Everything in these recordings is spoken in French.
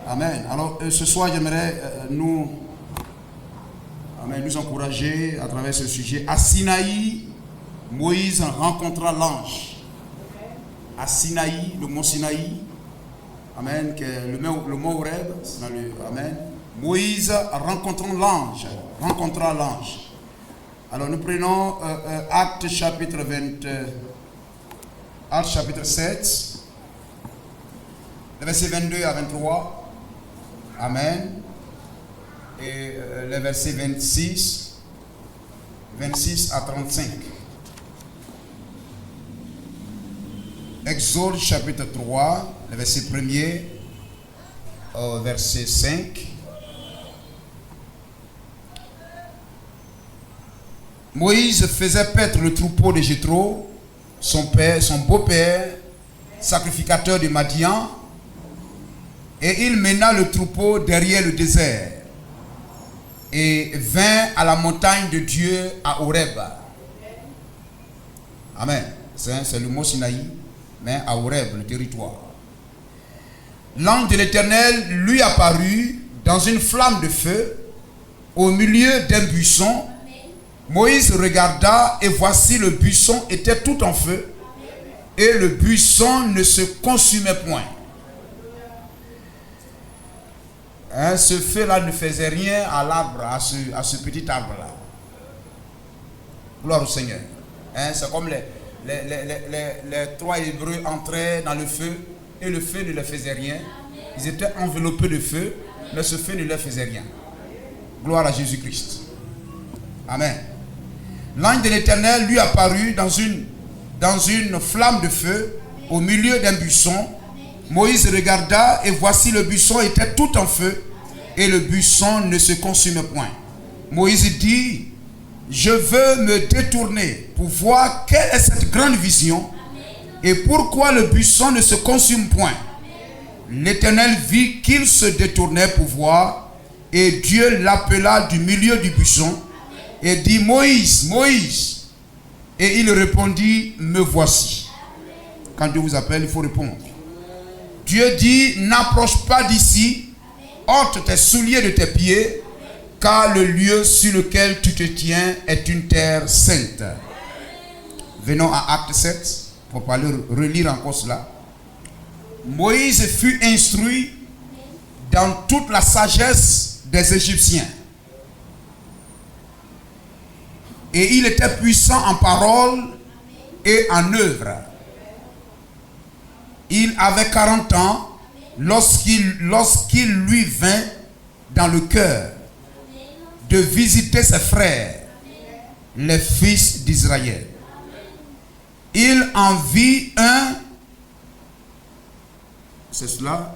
Amen. Alors ce soir, j'aimerais nous encourager à travers ce sujet. À Sinaï, Moïse rencontra l'ange. À Sinaï, le mont Sinaï, amen, le mont Horeb, amen. Moïse rencontra l'ange. Alors nous prenons Actes chapitre 7, les versets 22 à 23. Amen. Et les versets 26 à 35. Exode chapitre 3, le verset 1er au verset 5. Moïse faisait paître le troupeau de Jéthro, son beau-père, sacrificateur de Madian, et il mena le troupeau derrière le désert et vint à la montagne de Dieu à Horeb. Amen. C'est le mot Sinaï, mais à Horeb, le territoire. L'ange de l'Éternel lui apparut dans une flamme de feu au milieu d'un buisson. Moïse regarda et voici le buisson était tout en feu et le buisson ne se consumait point. Ce feu-là ne faisait rien à l'arbre, à ce petit arbre-là. Gloire au Seigneur. C'est comme les trois Hébreux entraient dans le feu et le feu ne leur faisait rien. Ils étaient enveloppés de feu, mais ce feu ne leur faisait rien. Gloire à Jésus-Christ. Amen. L'ange de l'Éternel lui apparut dans une flamme de feu au milieu d'un buisson. Moïse regarda et voici le buisson était tout en feu et le buisson ne se consumait point. Moïse dit: je veux me détourner pour voir quelle est cette grande vision et pourquoi le buisson ne se consume point. L'Éternel vit qu'il se détournait pour voir et Dieu l'appela du milieu du buisson et dit: Moïse, Moïse. Et il répondit: me voici. Quand Dieu vous appelle, il faut répondre. Dieu dit: n'approche pas d'ici, ôte tes souliers de tes pieds, car le lieu sur lequel tu te tiens est une terre sainte. Venons à Acte 7 pour relire encore cela. Moïse fut instruit dans toute la sagesse des Égyptiens. Et il était puissant en parole et en œuvre. Il avait 40 ans lorsqu'il lui vint dans le cœur de visiter ses frères, les fils d'Israël. Il en vit un. C'est cela.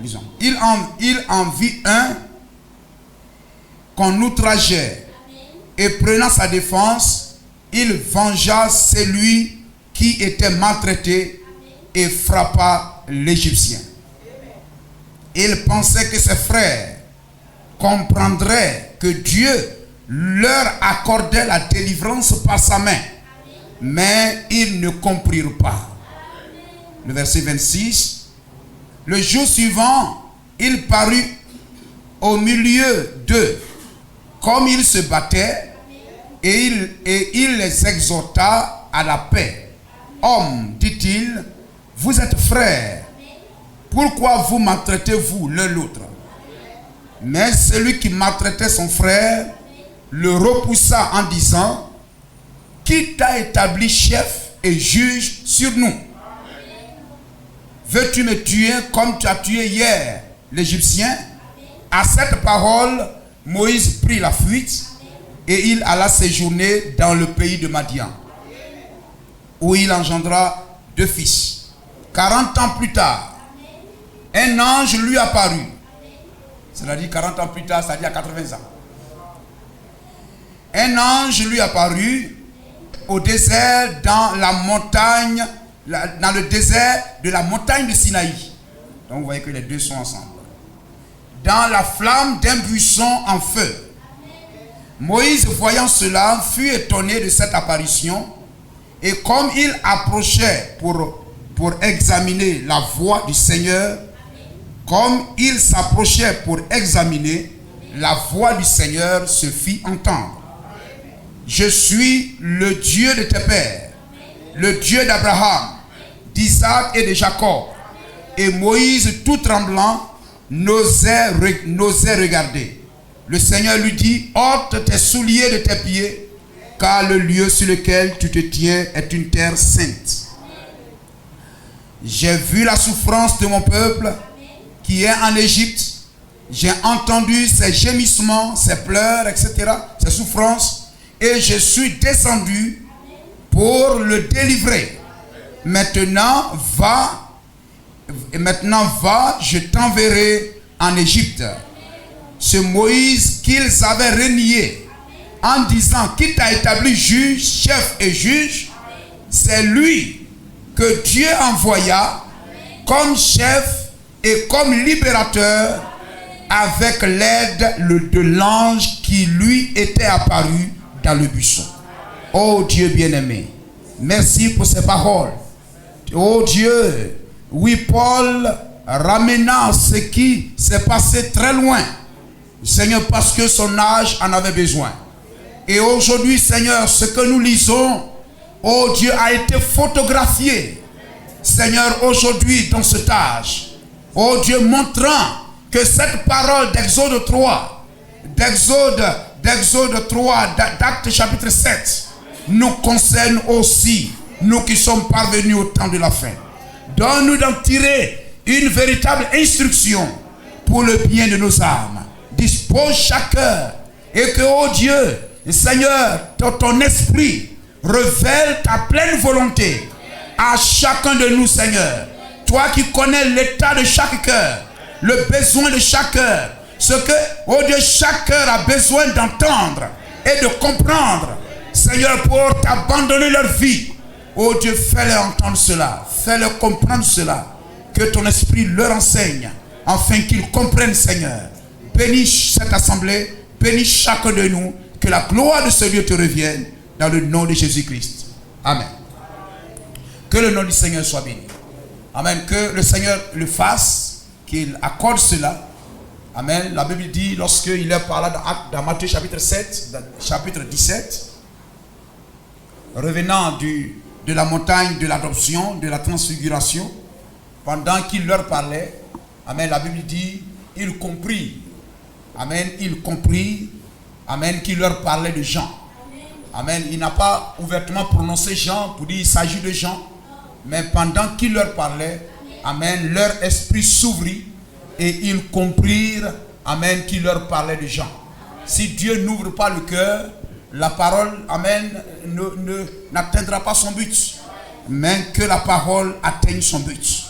Lisons. Il en vit un qu'on outrageait. Et prenant sa défense, il vengea celui qui était maltraité et frappa l'Égyptien. Il pensait que ses frères comprendraient que Dieu leur accordait la délivrance par sa main. Mais ils ne comprirent pas. Le verset 26. Le jour suivant, il parut au milieu d'eux comme ils se battaient et il les exhorta à la paix. Hommes, dit-il, vous êtes frères. Pourquoi vous maltraitez-vous l'un l'autre? Mais celui qui maltraitait son frère le repoussa en disant: qui t'a établi chef et juge sur nous? Veux-tu me tuer comme tu as tué hier l'Égyptien? À cette parole, Moïse prit la fuite et il alla séjourner dans le pays de Madian, où il engendra 2 fils. 40 ans plus tard, un ange lui apparut. C'est-à-dire 40 ans plus tard, c'est-à-dire à 80 ans. Un ange lui apparut au désert dans le désert de la montagne de Sinaï. Donc vous voyez que les deux sont ensemble. Dans la flamme d'un buisson en feu. Moïse, voyant cela, fut étonné de cette apparition. Et comme il approchait pour examiner la voie du Seigneur, Comme il s'approchait pour examiner, la voix du Seigneur se fit entendre. Je suis le Dieu de tes pères, le Dieu d'Abraham, d'Isaac et de Jacob. Et Moïse, tout tremblant, n'osait regarder. Le Seigneur lui dit, ôte tes souliers de tes pieds, car le lieu sur lequel tu te tiens est une terre sainte. J'ai vu la souffrance de mon peuple qui est en Égypte. J'ai entendu ses gémissements, ses pleurs, etc., ses souffrances, et je suis descendu pour le délivrer. Maintenant va, je t'enverrai en Égypte. Ce Moïse qu'ils avaient renié en disant qu'il t'a établi juge, chef et juge, c'est lui que Dieu envoya comme chef et comme libérateur avec l'aide de l'ange qui lui était apparu dans le buisson. Oh Dieu bien-aimé, merci pour ces paroles. Oh Dieu, oui, Paul ramenant ce qui s'est passé très loin, Seigneur, parce que son âge en avait besoin. Et aujourd'hui, Seigneur, ce que nous lisons, oh Dieu, a été photographié, Seigneur, aujourd'hui dans cet âge. Oh Dieu, montrant que cette parole d'Exode 3, d'Exode 3, d'Actes chapitre 7, nous concerne aussi, nous qui sommes parvenus au temps de la fin. Donne-nous d'en tirer une véritable instruction pour le bien de nos âmes. Dispose chaque cœur et que, oh Dieu, Seigneur, ton esprit révèle ta pleine volonté à chacun de nous, Seigneur. Toi qui connais l'état de chaque cœur, le besoin de chaque cœur, ce que, oh Dieu, chaque cœur a besoin d'entendre et de comprendre, Seigneur, pour t'abandonner leur vie. Oh Dieu, fais-leur entendre cela, fais-leur comprendre cela, que ton esprit leur enseigne, afin qu'ils comprennent, Seigneur. Bénis cette assemblée, bénis chacun de nous, que la gloire de ce Dieu te revienne, dans le nom de Jésus-Christ. Amen. Que le nom du Seigneur soit béni. Amen. Que le Seigneur le fasse, qu'il accorde cela. Amen. La Bible dit, lorsqu'il est parlé dans Matthieu chapitre 7, chapitre 17, revenant de la montagne de l'adoption, de la transfiguration, pendant qu'il leur parlait, amen, la Bible dit, il comprit, amen, il comprit, amen, qu'il leur parlait de Jean. Amen. Il n'a pas ouvertement prononcé Jean pour dire il s'agit de Jean, mais pendant qu'il leur parlait, amen, leur esprit s'ouvrit et ils comprirent, amen, qu'il leur parlait de Jean. Si Dieu n'ouvre pas le cœur, la parole, amen, n'atteindra pas son but, mais que la parole atteigne son but.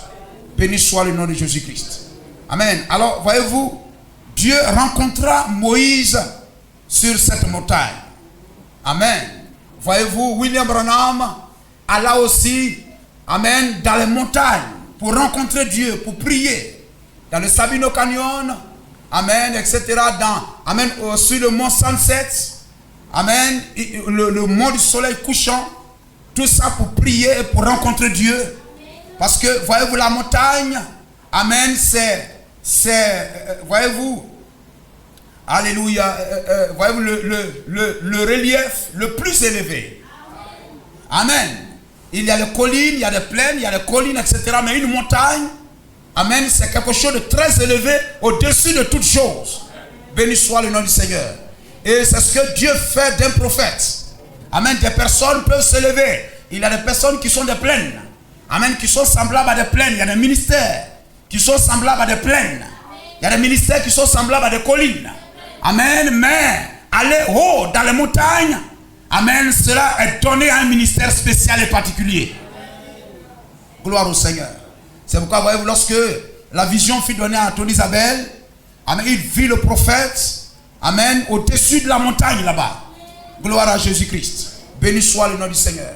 Béni soit le nom de Jésus-Christ. Amen. Alors, voyez-vous, Dieu rencontra Moïse sur cette montagne. Amen. Voyez-vous, William Branham alla aussi, amen, dans les montagnes pour rencontrer Dieu, pour prier. Dans le Sabino Canyon, amen, etc. Amen, sur le mont Sunset, amen, le mont du soleil couchant. Tout ça pour prier et pour rencontrer Dieu. Parce que, voyez-vous, la montagne, amen, voyez-vous, alléluia, voyez-vous, le relief le plus élevé. Amen. Il y a les collines, il y a des plaines, il y a les collines, etc. Mais une montagne, amen, c'est quelque chose de très élevé au-dessus de toutes choses. Béni soit le nom du Seigneur. Et c'est ce que Dieu fait d'un prophète. Amen. Des personnes peuvent se lever. Il y a des personnes qui sont des plaines. Amen. Qui sont semblables à des plaines. Il y a des ministères qui sont semblables à des plaines. Il y a des ministères qui sont semblables à des collines. Amen. Mais aller haut dans les montagnes, amen, cela est donné à un ministère spécial et particulier. Gloire au Seigneur. C'est pourquoi, voyez-vous, lorsque la vision fut donnée à Anthony Isabelle, amen, il vit le prophète, amen, au-dessus de la montagne là-bas. Gloire à Jésus-Christ. Béni soit le nom du Seigneur.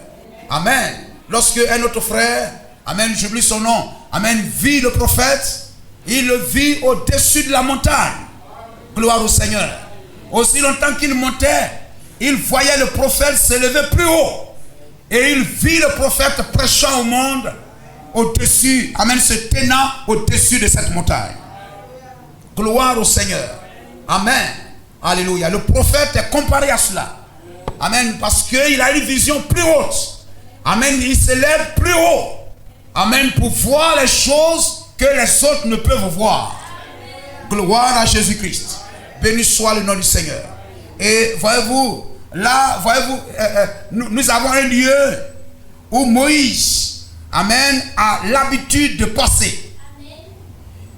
Amen. Lorsque un autre frère, amen, j'oublie son nom, amen, vit le prophète, il le vit au-dessus de la montagne. Gloire au Seigneur. Aussi longtemps qu'il montait, il voyait le prophète s'élever plus haut. Et il vit le prophète prêchant au monde au-dessus, amen, se tenant au-dessus de cette montagne. Gloire au Seigneur. Amen. Alléluia. Le prophète est comparé à cela. Amen. Parce qu'il a une vision plus haute. Amen. Il s'élève plus haut. Amen. Pour voir les choses que les autres ne peuvent voir. Gloire à Jésus-Christ. Béni soit le nom du Seigneur. Et voyez-vous, là, voyez-vous, nous avons un lieu où Moïse, amen, a l'habitude de passer.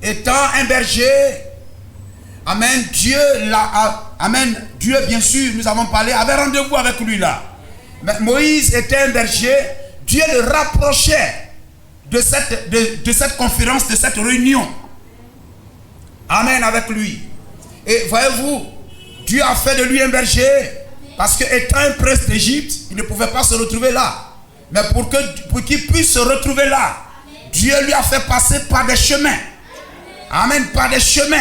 Étant un berger, amen, Dieu bien sûr, nous avons parlé, avait rendez-vous avec lui là. Mais Moïse était un berger, Dieu le rapprochait de cette conférence, de cette réunion. Amen, avec lui. Et voyez-vous, Dieu a fait de lui un berger, parce qu'étant un prince d'Égypte, il ne pouvait pas se retrouver là. Mais pour qu'il puisse se retrouver là, Dieu lui a fait passer par des chemins. Amen, par des chemins.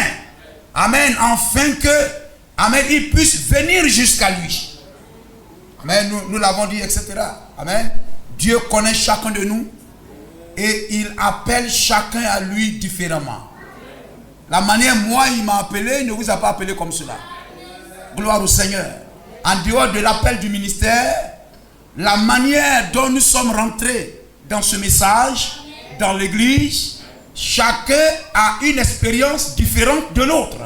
Amen, afin que, amen, il puisse venir jusqu'à lui. Amen, nous l'avons dit, etc. Amen. Dieu connaît chacun de nous et il appelle chacun à lui différemment. La manière, moi, il m'a appelé, il ne vous a pas appelé comme cela. Gloire au Seigneur. En dehors de l'appel du ministère, la manière dont nous sommes rentrés dans ce message, dans l'église, chacun a une expérience différente de l'autre.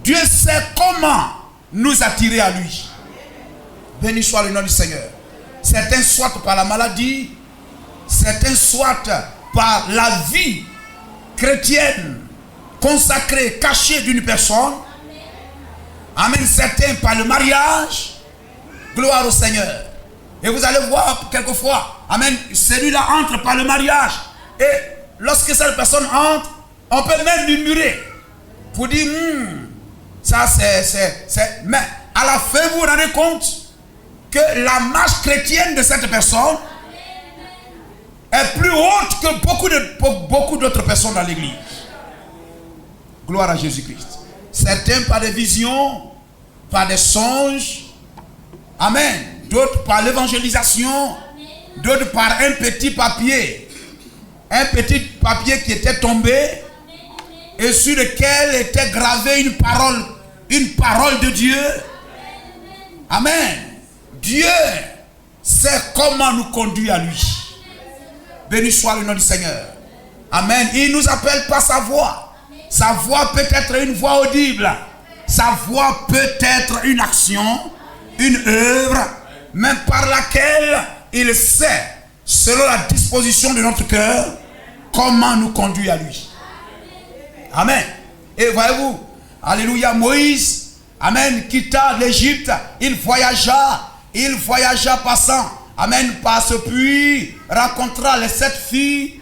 Dieu sait comment nous attirer à lui. Béni soit le nom du Seigneur. Certains soit par la maladie, certains soit par la vie chrétienne, consacrée, cachée d'une personne. Amen. Certains par le mariage. Gloire au Seigneur. Et vous allez voir quelquefois, amen, celui-là entre par le mariage. Et lorsque cette personne entre, on peut même murmurer pour dire, ça c'est. Mais à la fin, vous vous rendez compte que la marche chrétienne de cette personne est plus haute que beaucoup d'autres personnes dans l'église. Gloire à Jésus-Christ. Certains par des visions, par des songes. Amen. D'autres par l'évangélisation. D'autres par un petit papier. Un petit papier qui était tombé et sur lequel était gravée une parole de Dieu. Amen. Dieu sait comment nous conduire à lui. Béni soit le nom du Seigneur. Amen. Il nous appelle par sa voix. Sa voix peut être une voix audible. Sa voix peut être une action, une œuvre, même par laquelle il sait, selon la disposition de notre cœur, comment nous conduire à lui. Amen. Et voyez-vous, alléluia, Moïse, amen, quitta l'Égypte, il voyagea passant, amen, par ce puits, rencontra les sept filles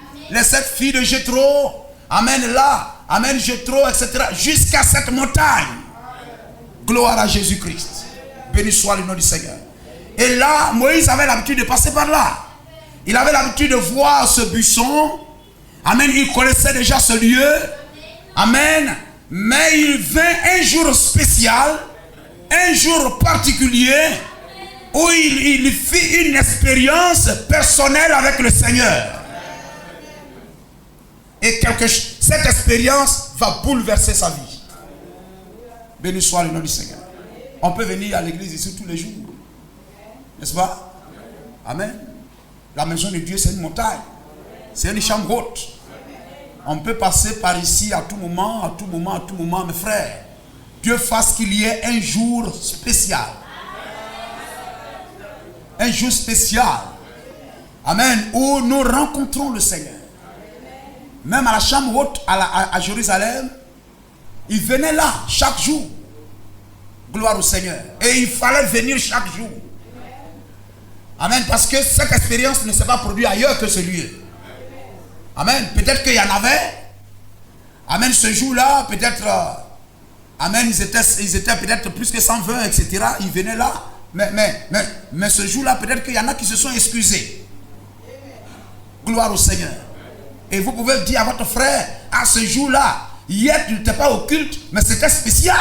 de Jéthro, amen, là, amen, Jéthro, etc., jusqu'à cette montagne. Gloire à Jésus-Christ. Béni soit le nom du Seigneur. Et là, Moïse avait l'habitude de passer par là. Il avait l'habitude de voir ce buisson. Amen, il connaissait déjà ce lieu. Amen. Mais il vint un jour spécial, un jour particulier, où il fit une expérience personnelle avec le Seigneur. Et cette expérience va bouleverser sa vie. Béni soit le nom du Seigneur. On peut venir à l'église ici tous les jours. N'est-ce pas? Amen. La maison de Dieu, c'est une montagne. C'est une chambre haute. On peut passer par ici à tout moment, mes frères. Dieu fasse qu'il y ait un jour spécial. Un jour spécial. Amen. Où nous rencontrons le Seigneur. Même à la chambre haute à Jérusalem, il venait là chaque jour. Gloire au Seigneur. Et il fallait venir chaque jour. Amen. Parce que cette expérience ne s'est pas produite ailleurs que ce lieu. Amen. Peut-être qu'il y en avait. Amen. Ce jour-là, peut-être. Amen. Ils étaient peut-être plus que 120, etc. Ils venaient là. Mais ce jour-là, peut-être qu'il y en a qui se sont excusés. Gloire au Seigneur. Et vous pouvez dire à votre frère, à ce jour-là, hier tu n'étais pas au culte, mais c'était spécial.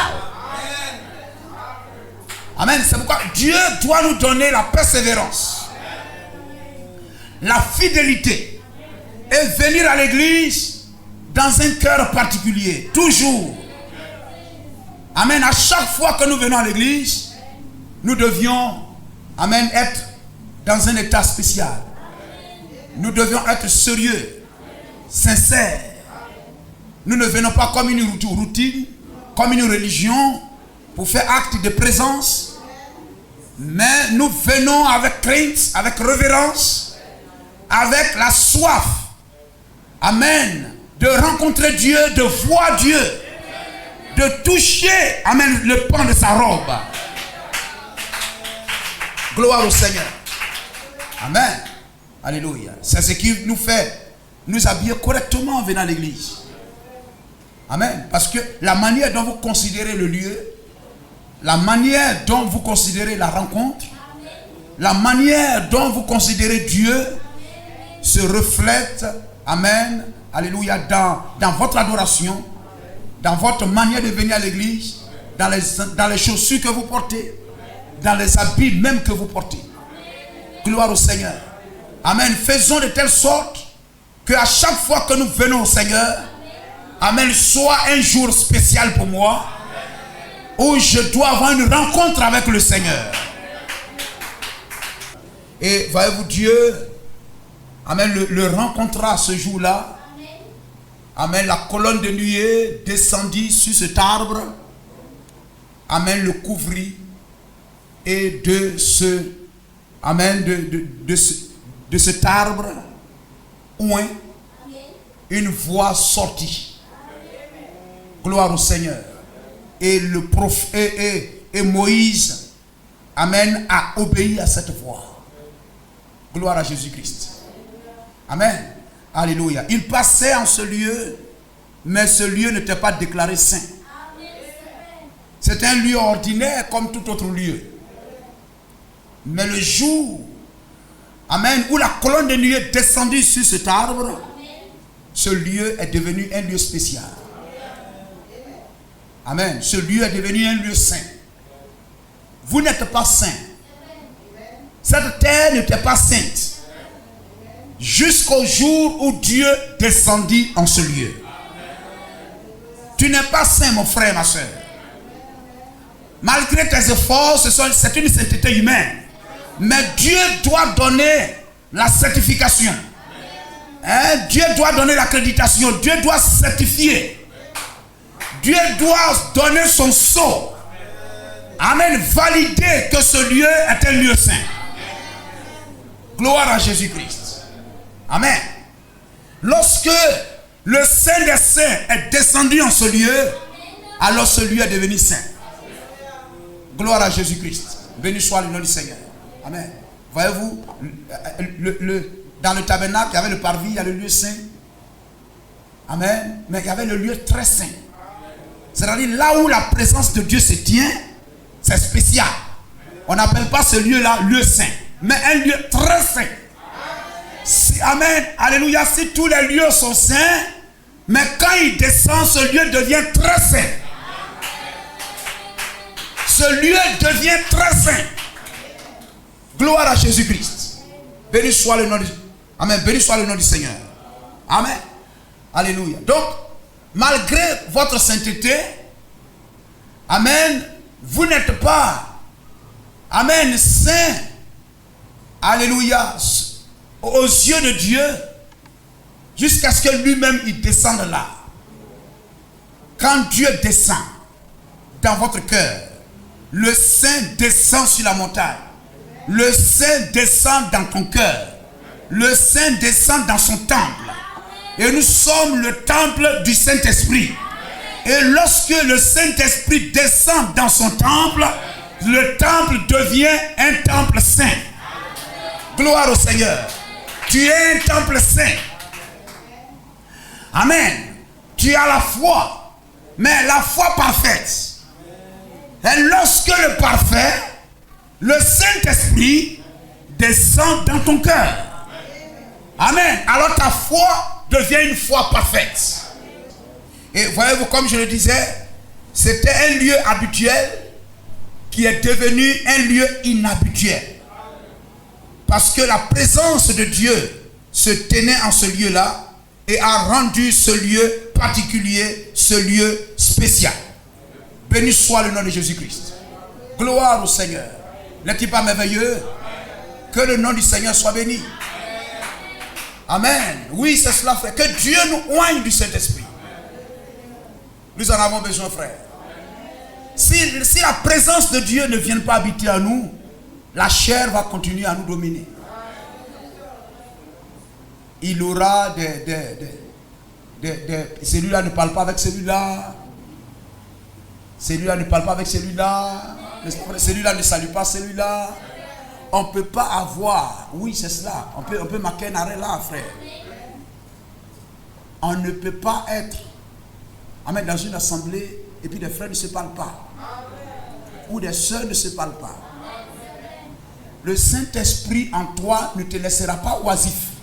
Amen. C'est pourquoi Dieu doit nous donner la persévérance, la fidélité, et venir à l'église dans un cœur particulier, toujours. Amen. À chaque fois que nous venons à l'église, nous devions, amen, être dans un état spécial. Nous devions être sérieux, sincères. Nous ne venons pas comme une routine, comme une religion, pour faire acte de présence. Mais nous venons avec crainte, avec révérence, avec la soif. Amen. De rencontrer Dieu, de voir Dieu, de toucher, amen, le pan de sa robe. Gloire au Seigneur. Amen. Alléluia. C'est ce qui nous fait nous habiller correctement en venant à l'église. Amen. Parce que la manière dont vous considérez le lieu, la manière dont vous considérez la rencontre, la manière dont vous considérez Dieu se reflète, amen, alléluia, dans votre adoration, dans votre manière de venir à l'église, dans les chaussures que vous portez, dans les habits même que vous portez. Gloire au Seigneur. Amen. Faisons de telle sorte qu'à chaque fois que nous venons au Seigneur, amen, soit un jour spécial pour moi, où je dois avoir une rencontre avec le Seigneur. Et voyez-vous, Dieu, amen, le rencontrera ce jour-là. Amen, la colonne de nuée descendit sur cet arbre. Amen, le couvrit. Et de cet arbre, ouin, une voix sortit. Gloire au Seigneur. Et le prophète et Moïse, amen, a obéi à cette voix. Gloire à Jésus-Christ. Amen. Alléluia. Il passait en ce lieu, mais ce lieu n'était pas déclaré saint. C'était un lieu ordinaire comme tout autre lieu. Mais le jour, amen, où la colonne de nuée descendit sur cet arbre, ce lieu est devenu un lieu spécial. Amen. Ce lieu est devenu un lieu saint. Vous n'êtes pas saint. Cette terre n'était pas sainte. Jusqu'au jour où Dieu descendit en ce lieu. Tu n'es pas saint, mon frère, ma soeur. Malgré tes efforts, c'est une sainteté humaine. Mais Dieu doit donner la certification. Dieu doit donner l'accréditation. Dieu doit certifier. Dieu doit donner son sceau. Amen. Valider que ce lieu est un lieu saint. Gloire à Jésus-Christ. Amen. Lorsque le Saint des Saints est descendu en ce lieu, alors ce lieu est devenu saint. Gloire à Jésus-Christ. Béni soit le nom du Seigneur. Amen. Voyez-vous, dans le tabernacle, il y avait le parvis, il y a le lieu saint. Amen. Mais il y avait le lieu très saint. C'est-à-dire là où la présence de Dieu se tient, c'est spécial. On n'appelle pas ce lieu-là lieu saint, mais un lieu très saint. Amen. Alléluia. Si tous les lieux sont saints, mais quand il descend, ce lieu devient très saint. Ce lieu devient très saint. Gloire à Jésus-Christ. Béni soit le nom du Amen. Béni soit le nom du Seigneur. Amen. Alléluia. Donc, malgré votre sainteté, amen, vous n'êtes pas, amen, saint, alléluia, aux yeux de Dieu, jusqu'à ce que lui-même il descende là. Quand Dieu descend dans votre cœur, le Saint descend sur la montagne. Le Saint descend dans ton cœur. Le Saint descend dans son temple. Et nous sommes le temple du Saint-Esprit. Et lorsque le Saint-Esprit descend dans son temple, le temple devient un temple saint. Gloire au Seigneur. Tu es un temple saint. Amen. Tu as la foi, mais la foi parfaite. Et lorsque le parfait, le Saint-Esprit descend dans ton cœur. Amen. Alors ta foi devient une foi parfaite. Et voyez-vous, comme je le disais, c'était un lieu habituel qui est devenu un lieu inhabituel. Parce que la présence de Dieu se tenait en ce lieu-là et a rendu ce lieu particulier, ce lieu spécial. Béni soit le nom de Jésus-Christ. Gloire au Seigneur. N'est-il pas merveilleux? Que le nom du Seigneur soit béni. Amen. Oui, c'est cela, frère. Que Dieu nous oigne du Saint-Esprit. Nous en avons besoin, frère. Si la présence de Dieu ne vient pas habiter à nous, la chair va continuer à nous dominer. Il aura celui-là ne parle pas avec celui-là. Celui-là ne parle pas avec celui-là. Celui-là ne salue pas celui-là. On ne peut pas avoir. Oui, c'est cela. On peut marquer un arrêt là, frère. On ne peut pas être dans une assemblée et puis des frères ne se parlent pas. Ou des sœurs ne se parlent pas. Le Saint-Esprit en toi ne te laissera pas oisif.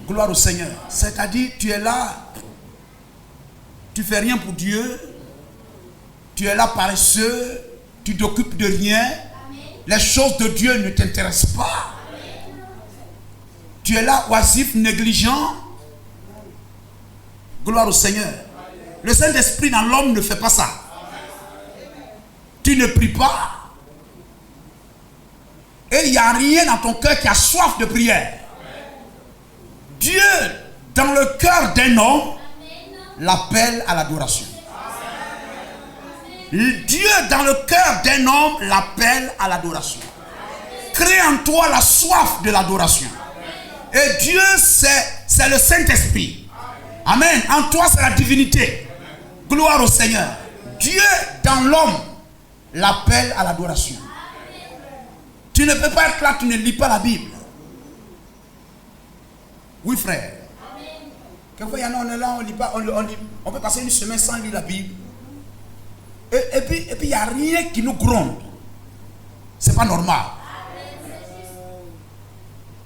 Gloire au Seigneur. C'est-à-dire, tu es là, tu fais rien pour Dieu, tu es là paresseux, tu t'occupes de rien, les choses de Dieu ne t'intéressent pas. Tu es là oisif, négligent. Gloire au Seigneur. Le Saint-Esprit dans l'homme ne fait pas ça. Tu ne pries pas. Et il n'y a rien dans ton cœur qui a soif de prière. Dieu, dans le cœur d'un homme, l'appelle à l'adoration. Dieu, dans le cœur d'un homme, l'appelle à l'adoration. Crée en toi la soif de l'adoration. Et Dieu, c'est le Saint-Esprit. Amen. En toi, c'est la divinité. Gloire au Seigneur. Dieu, dans l'homme, l'appelle à l'adoration. Tu ne peux pas être là, tu ne lis pas la Bible. Oui, frère. Quelquefois, il y en a, on est là, on lit pas, on peut passer une semaine sans lire la Bible. Et puis, il n'y a rien qui nous gronde. C'est pas normal.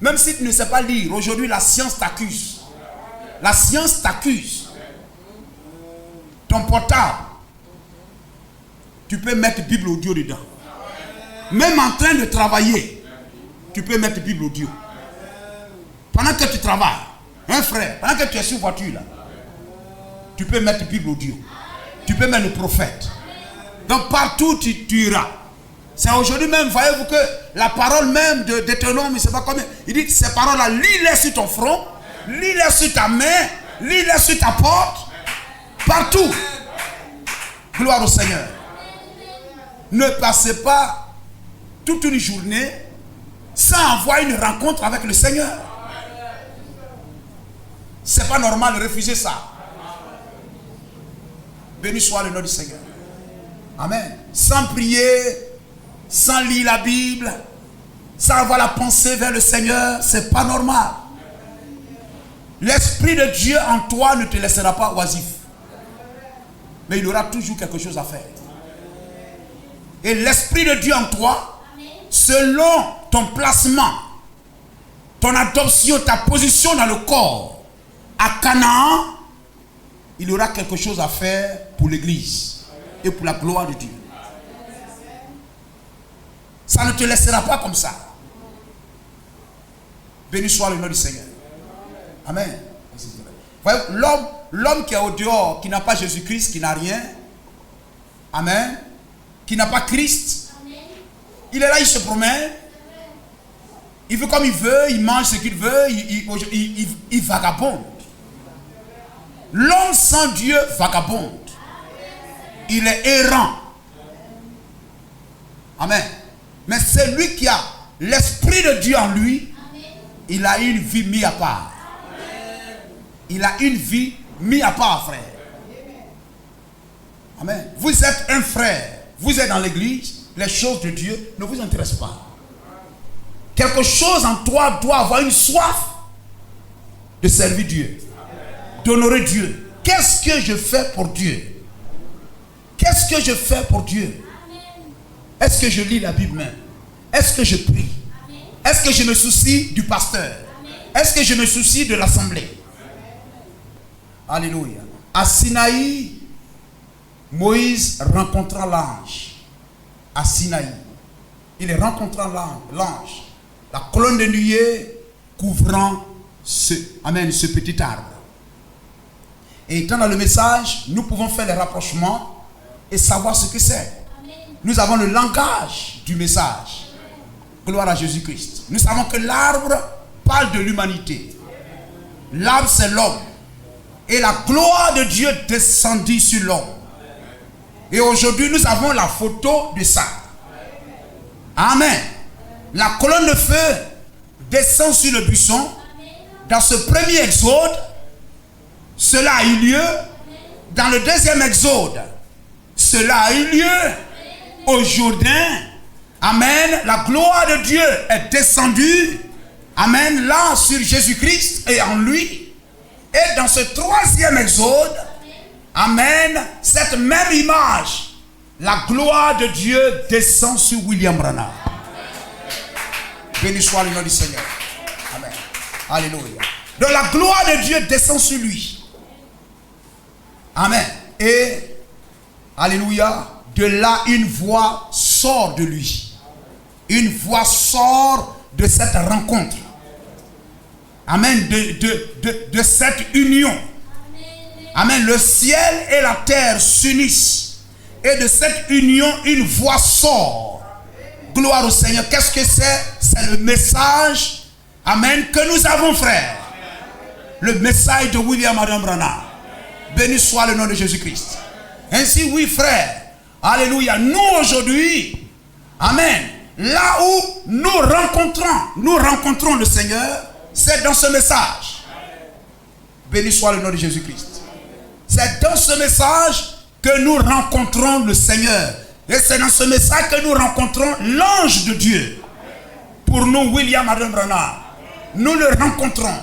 Même si tu ne sais pas lire, aujourd'hui, la science t'accuse. La science t'accuse. Ton portable, tu peux mettre Bible audio dedans. Même en train de travailler, tu peux mettre Bible audio. Pendant que tu travailles, un frère, pendant que tu es sur voiture là, tu peux mettre Bible audio. Tu peux mettre le prophète. Donc partout tu iras. C'est aujourd'hui même, voyez-vous que la parole même de Deutéronome, il ne sait pas combien. Il dit que ces paroles-là, lis-les sur ton front, lis-les sur ta main, lis-les sur ta porte, partout. Gloire au Seigneur. Ne passez pas toute une journée sans avoir une rencontre avec le Seigneur. C'est pas normal de refuser ça. Béni soit le nom du Seigneur. Amen. Sans prier, sans lire la Bible, sans avoir la pensée vers le Seigneur, c'est pas normal. L'Esprit de Dieu en toi ne te laissera pas oisif. Mais il aura toujours quelque chose à faire. Et l'Esprit de Dieu en toi, selon ton placement, ton adoption, ta position dans le corps, à Canaan, il aura quelque chose à faire pour l'Église et pour la gloire de Dieu. Ça ne te laissera pas comme ça. Béni soit le nom du Seigneur. Amen. Voyez, l'homme qui est au dehors, qui n'a pas Jésus-Christ, qui n'a rien, amen, qui n'a pas Christ, il est là, il se promène, il veut comme il veut, il mange ce qu'il veut, il vagabonde. L'homme sans Dieu vagabonde. Il est errant. Amen. Mais c'est lui qui a l'Esprit de Dieu en lui. Il a une vie mise à part. Il a une vie mise à part, frère. Amen. Vous êtes un frère. Vous êtes dans l'église. Les choses de Dieu ne vous intéressent pas. Quelque chose en toi doit avoir une soif de servir Dieu, d'honorer Dieu. Qu'est-ce que je fais pour Dieu? Qu'est-ce que je fais pour Dieu? Est-ce que je lis la Bible même? Est-ce que je prie? Est-ce que je me soucie du pasteur? Est-ce que je me soucie de l'assemblée? Alléluia. À Sinaï, Moïse rencontra l'ange. À Sinaï, il rencontra l'ange. La colonne de nuée couvrant ce petit arbre. Et étant dans le message, nous pouvons faire les rapprochements et savoir ce que c'est. Nous avons le langage du message. Gloire à Jésus-Christ. Nous savons que l'arbre parle de l'humanité. L'arbre, c'est l'homme. Et la gloire de Dieu descendit sur l'homme. Et aujourd'hui, nous avons la photo de ça. Amen. La colonne de feu descend sur le buisson. Dans ce premier exode, cela a eu lieu. Dans le deuxième exode, cela a eu lieu au Jourdain. Amen. La gloire de Dieu est descendue. Amen. Là sur Jésus-Christ et en lui. Et dans ce troisième exode, amen, cette même image, la gloire de Dieu descend sur William Branham. Béni soit le nom du Seigneur. Amen. Alléluia. Donc la gloire de Dieu descend sur lui. Amen. Et, alléluia, de là une voix sort de lui. Une voix sort de cette rencontre. Amen. De cette union. Amen. Le ciel et la terre s'unissent. Et de cette union, une voix sort. Gloire au Seigneur. Qu'est-ce que c'est? C'est le message, amen, que nous avons, frère. Le message de William Adam Branham. Béni soit le nom de Jésus-Christ. Ainsi, oui, frère. Alléluia. Nous, aujourd'hui, amen, là où nous rencontrons le Seigneur, c'est dans ce message. Béni soit le nom de Jésus-Christ. C'est dans ce message que nous rencontrons le Seigneur. Et c'est dans ce message que nous rencontrons l'ange de Dieu. Pour nous, William Adam Branham, nous le rencontrons.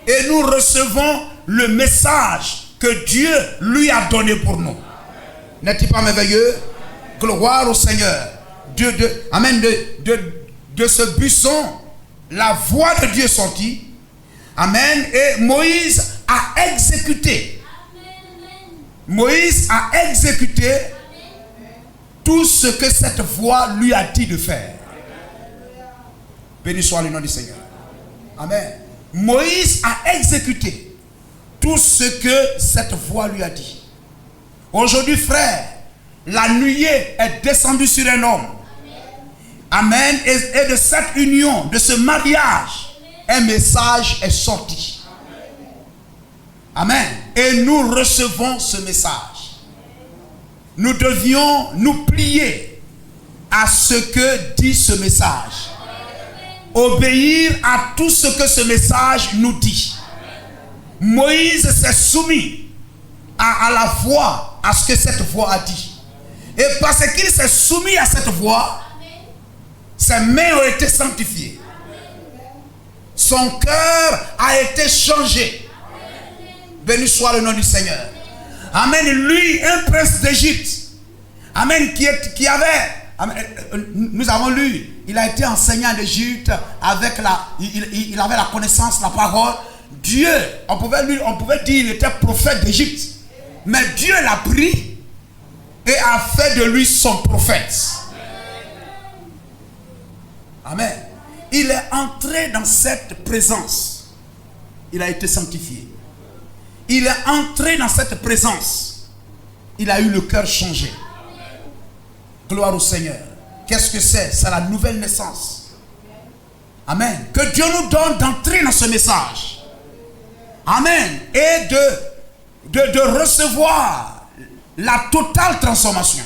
Et nous recevons le message que Dieu lui a donné pour nous. N'est-il pas merveilleux? Gloire au Seigneur. Amen. De ce buisson, la voix de Dieu sortit. Amen. Et Moïse a exécuté. Moïse a exécuté tout ce que cette voix lui a dit de faire. Béni soit le nom du Seigneur. Amen. Moïse a exécuté tout ce que cette voix lui a dit. Aujourd'hui, frère, la nuée est descendue sur un homme. Amen. Et de cette union, de ce mariage, un message est sorti. Amen. Et nous recevons ce message. Nous devions nous plier à ce que dit ce message. Obéir à tout ce que ce message nous dit. Moïse s'est soumis à la voix, à ce que cette voix a dit. Et parce qu'il s'est soumis à cette voix, ses mains ont été sanctifiées. Son cœur a été changé. Béni soit le nom du Seigneur. Amen. Lui, un prince d'Égypte. Amen. Qui avait... Amen, nous avons lu, il a été enseignant d'Égypte avec il avait la connaissance, la parole. Dieu, on pouvait dire qu'il était prophète d'Égypte. Mais Dieu l'a pris et a fait de lui son prophète. Amen. Il est entré dans cette présence. Il a été sanctifié. Il est entré dans cette présence. Il a eu le cœur changé. Gloire au Seigneur. Qu'est-ce que c'est? C'est la nouvelle naissance. Amen. Que Dieu nous donne d'entrer dans ce message. Amen. Et de recevoir la totale transformation.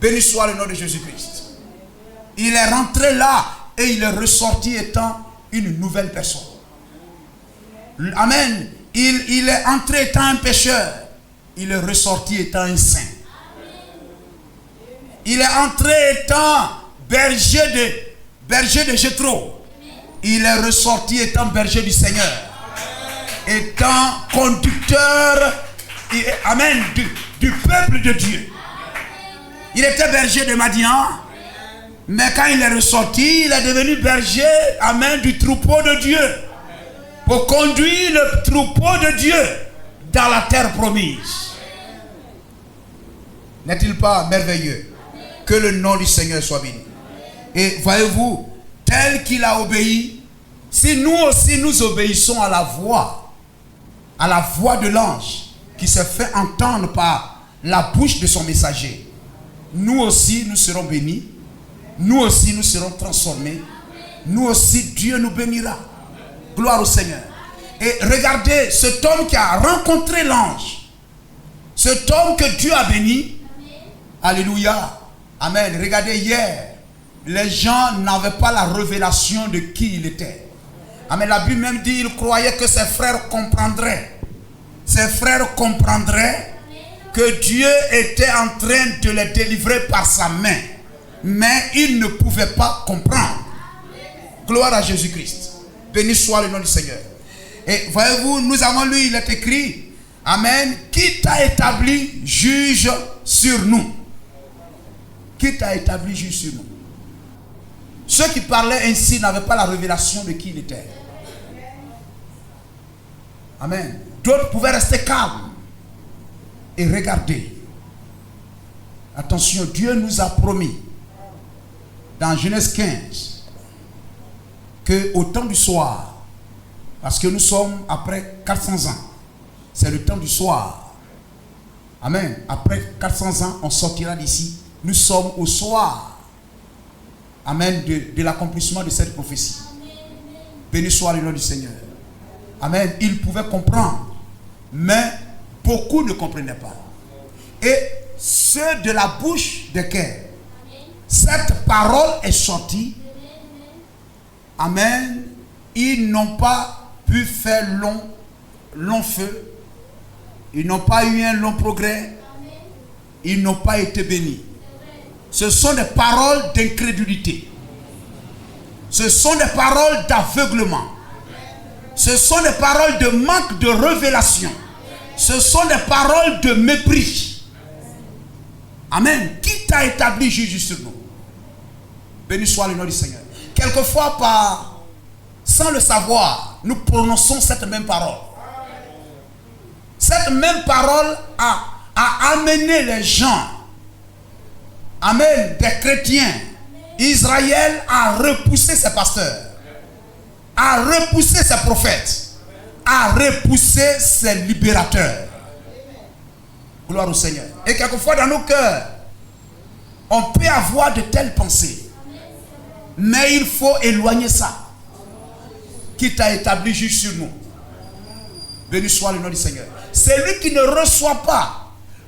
Béni soit le nom de Jésus-Christ. Il est rentré là et il est ressorti étant une nouvelle personne. Amen. Il est entré étant un pécheur. Il est ressorti étant un saint. Il est entré étant berger de Jéthro. Il est ressorti étant berger du Seigneur. Étant conducteur, amen, du peuple de Dieu. Il était berger de Madian. Mais quand il est ressorti, il est devenu berger, amen, du troupeau de Dieu. Pour conduire le troupeau de Dieu dans la terre promise. N'est-il pas merveilleux? Que le nom du Seigneur soit béni. Et voyez-vous, tel qu'il a obéi, Si nous aussi nous obéissons à la voix de l'ange qui se fait entendre par la bouche de son messager, nous aussi nous serons bénis, nous aussi nous serons transformés, nous aussi Dieu nous bénira. Gloire au Seigneur. Et regardez cet homme qui a rencontré l'ange, cet homme que Dieu a béni. Alléluia. Amen. Regardez, hier, les gens n'avaient pas la révélation de qui il était. Amen. La Bible même dit, il croyait que ses frères comprendraient. Ses frères comprendraient que Dieu était en train de les délivrer par sa main. Mais ils ne pouvaient pas comprendre. Gloire à Jésus-Christ. Béni soit le nom du Seigneur. Et voyez-vous, nous avons lu, il est écrit, Amen, qui t'a établi juge sur nous. Qui t'a établi juge sur nous. Ceux qui parlaient ainsi n'avaient pas la révélation de qui il était. Amen. D'autres pouvaient rester calmes et regarder. Attention, Dieu nous a promis dans Genèse 15 qu'au temps du soir, parce que nous sommes après 400 ans, c'est le temps du soir. Amen. Après 400 ans, on sortira d'ici. Nous sommes au soir. Amen. De l'accomplissement de cette prophétie. Béni soit le nom du Seigneur. Amen. Ils pouvaient comprendre, mais beaucoup ne comprenaient pas. Et ceux de la bouche desquels cette parole est sortie, Amen, ils n'ont pas pu faire long feu, ils n'ont pas eu un long progrès, ils n'ont pas été bénis. Ce sont des paroles d'incrédulité. Ce sont des paroles d'aveuglement. Ce sont des paroles de manque de révélation. Ce sont des paroles de mépris. Amen. Qui t'a établi juge sur nous? Béni soit le nom du Seigneur. Quelquefois, sans le savoir, nous prononçons cette même parole. Cette même parole a amené les gens, Amen, des chrétiens. Israël a repoussé ses pasteurs, a repoussé ses prophètes, a repoussé ses libérateurs. Gloire au Seigneur. Et quelquefois dans nos cœurs, on peut avoir de telles pensées, mais il faut éloigner ça. Qui t'a établi juge sur nous? Béni soit le nom du Seigneur. Celui qui ne reçoit pas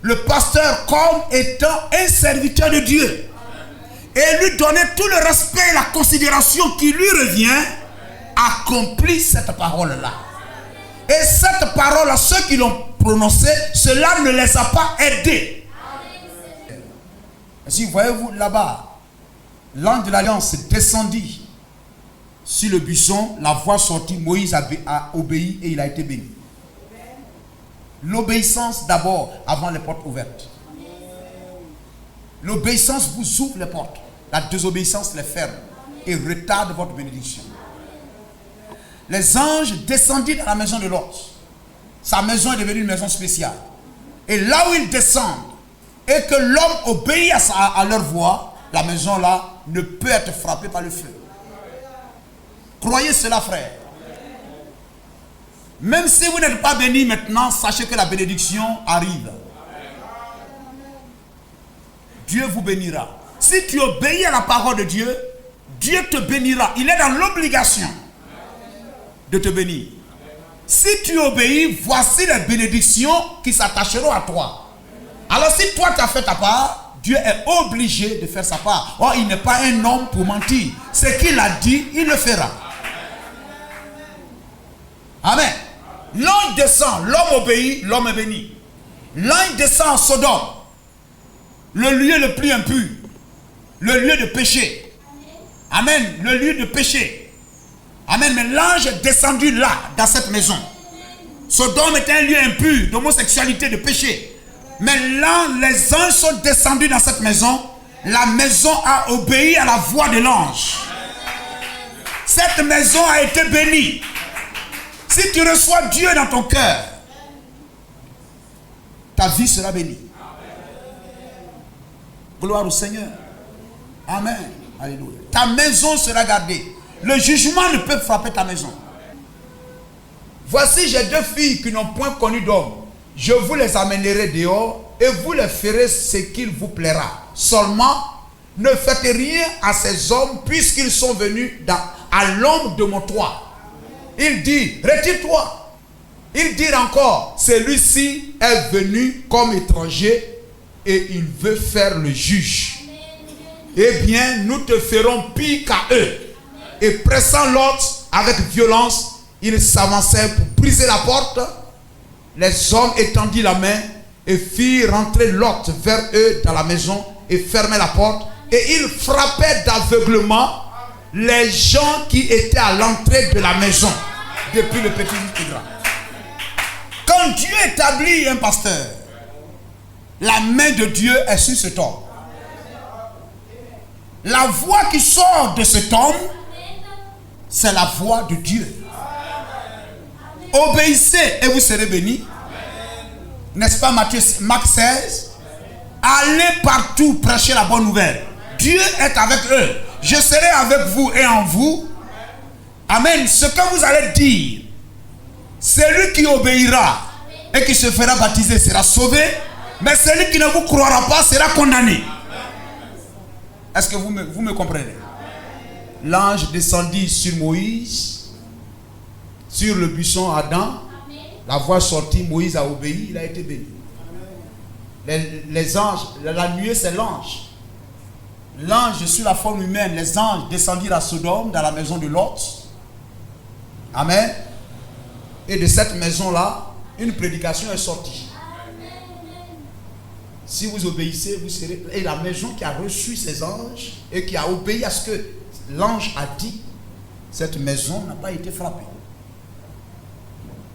le pasteur comme étant un serviteur de Dieu et lui donner tout le respect et la considération qui lui revient, accomplit cette parole-là. Et cette parole-là, ceux qui l'ont prononcée, cela ne les a pas aidés. Si voyez-vous là-bas, l'ange de l'alliance descendit sur le buisson, la voix sortit, Moïse a obéi et il a été béni. L'obéissance d'abord avant les portes ouvertes. L'obéissance vous ouvre les portes. La désobéissance les ferme et retarde votre bénédiction. Les anges descendirent dans la maison de l'hôte. Sa maison est devenue une maison spéciale. Et là où ils descendent et que l'homme obéit à leur voix, la maison là ne peut être frappée par le feu. Croyez cela, frère. Même si vous n'êtes pas béni maintenant, sachez que la bénédiction arrive. Dieu vous bénira. Si tu obéis à la parole de Dieu, Dieu te bénira. Il est dans l'obligation de te bénir. Si tu obéis, voici les bénédictions qui s'attacheront à toi. Alors si toi tu as fait ta part, Dieu est obligé de faire sa part. Or, il n'est pas un homme pour mentir. Ce qu'il a dit, il le fera. Amen. L'ange descend, l'homme obéit, l'homme est béni. L'ange descend en Sodome, le lieu le plus impur, le lieu de péché. Amen, le lieu de péché. Amen, mais l'ange est descendu là, dans cette maison. Sodome est un lieu impur, d'homosexualité, de péché. Mais là, les anges sont descendus dans cette maison. La maison a obéi à la voix de l'ange. Cette maison a été bénie. Si tu reçois Dieu dans ton cœur, ta vie sera bénie. Gloire au Seigneur. Amen. Alléluia. Ta maison sera gardée. Le jugement ne peut frapper ta maison. Voici, j'ai 2 filles qui n'ont point connu d'homme. Je vous les amènerai dehors et vous les ferez ce qu'il vous plaira. Seulement, ne faites rien à ces hommes puisqu'ils sont venus à l'ombre de mon toit. Il dit, retire-toi. Il dit encore, celui-ci est venu comme étranger et il veut faire le juge. Eh bien, nous te ferons pire qu'à eux. Et pressant l'autre avec violence, ils s'avançaient pour briser la porte. Les hommes étendit la main et firent rentrer l'autre vers eux dans la maison et fermaient la porte. Et ils frappaient d'aveuglement les gens qui étaient à l'entrée de la maison, depuis le petit jusqu'au grand. Quand Dieu établit un pasteur, la main de Dieu est sur cet homme. La voix qui sort de cet homme, c'est la voix de Dieu. Obéissez et vous serez bénis. N'est-ce pas Marc 16? Allez partout prêcher la bonne nouvelle. Dieu est avec eux. Je serai avec vous et en vous. Amen. Ce que vous allez dire, celui qui obéira et qui se fera baptiser sera sauvé. Mais celui qui ne vous croira pas sera condamné. Est-ce que vous me comprenez? L'ange descendit sur Moïse, sur le buisson Adam. La voix sortit, Moïse a obéi, il a été béni. Les anges, la nuée c'est l'ange. L'ange sur la forme humaine, les anges descendirent à Sodome dans la maison de Lot. Amen. Et de cette maison-là, une prédication est sortie. Si vous obéissez, vous serez... Et la maison qui a reçu ces anges et qui a obéi à ce que l'ange a dit, cette maison n'a pas été frappée.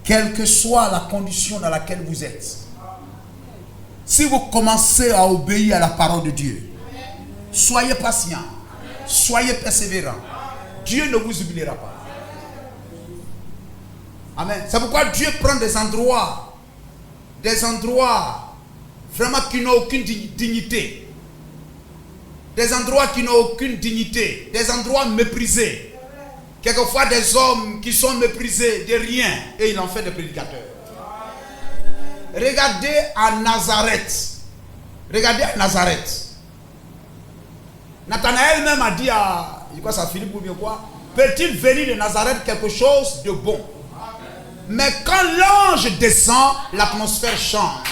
Quelle que soit la condition dans laquelle vous êtes, si vous commencez à obéir à la parole de Dieu, soyez patient, soyez persévérant. Dieu ne vous oubliera pas. Amen. C'est pourquoi Dieu prend des endroits vraiment qui n'ont aucune dignité. Des endroits qui n'ont aucune dignité. Des endroits méprisés. Quelquefois des hommes qui sont méprisés de rien et il en fait des prédicateurs. Regardez à Nazareth. Regardez à Nazareth. Nathanaël même a dit à, je crois que c'est Philippe ou bien quoi, peut-il venir de Nazareth quelque chose de bon? Mais quand l'ange descend, l'atmosphère change.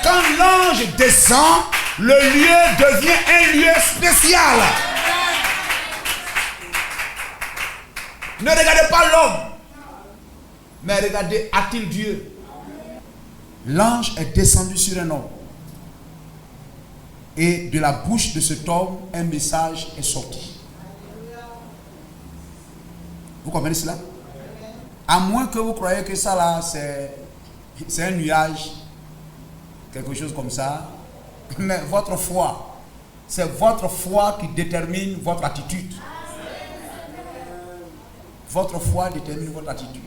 Quand l'ange descend, le lieu devient un lieu spécial. Ne regardez pas l'homme, mais regardez, a-t-il Dieu? L'ange est descendu sur un homme. Et de la bouche de cet homme, un message est sorti. Vous comprenez cela? À moins que vous croyez que ça là, c'est un nuage, quelque chose comme ça. Mais votre foi, c'est votre foi qui détermine votre attitude. Votre foi détermine votre attitude.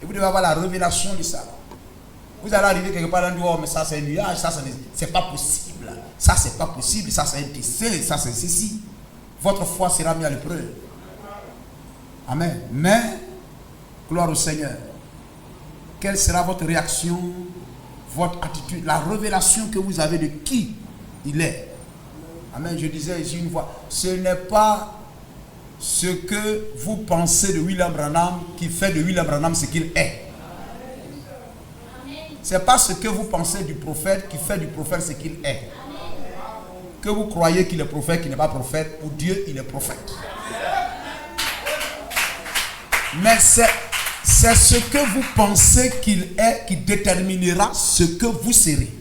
Et vous devez avoir la révélation de ça. Vous allez arriver quelque part dans le oh, mais ça c'est un nuage, ça c'est pas possible. Ça c'est pas possible, ça c'est un dessin, ça c'est ceci. Votre foi sera mise à l'épreuve. Amen. Mais, gloire au Seigneur. Quelle sera votre réaction, votre attitude, la révélation que vous avez de qui il est? Amen. Je disais ici une fois, ce n'est pas ce que vous pensez de William Branham qui fait de William Branham ce qu'il est. Ce n'est pas ce que vous pensez du prophète qui fait du prophète ce qu'il est. Que vous croyez qu'il est prophète, qu'il n'est pas prophète, pour Dieu il est prophète. Mais c'est ce que vous pensez qu'il est qui déterminera ce que vous serez.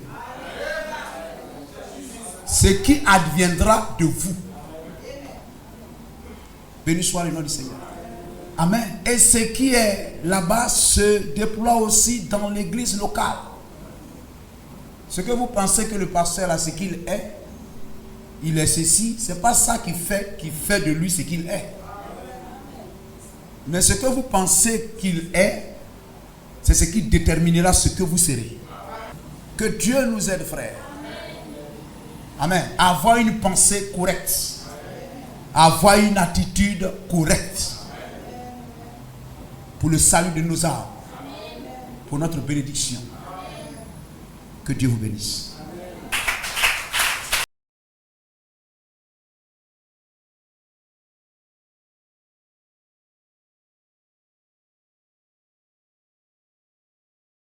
Ce qui adviendra de vous. Béni soit le nom du Seigneur. Amen. Et ce qui est là-bas se déploie aussi dans l'église locale. Ce que vous pensez que le pasteur a ce qu'il est, il est ceci, c'est pas ça qui fait de lui ce qu'il est. Mais ce que vous pensez qu'il est, c'est ce qui déterminera ce que vous serez. Que Dieu nous aide, frères. Amen. Avoir une pensée correcte. Avoir une attitude correcte. pour le salut de nos âmes, pour notre bénédiction. Que Dieu vous bénisse.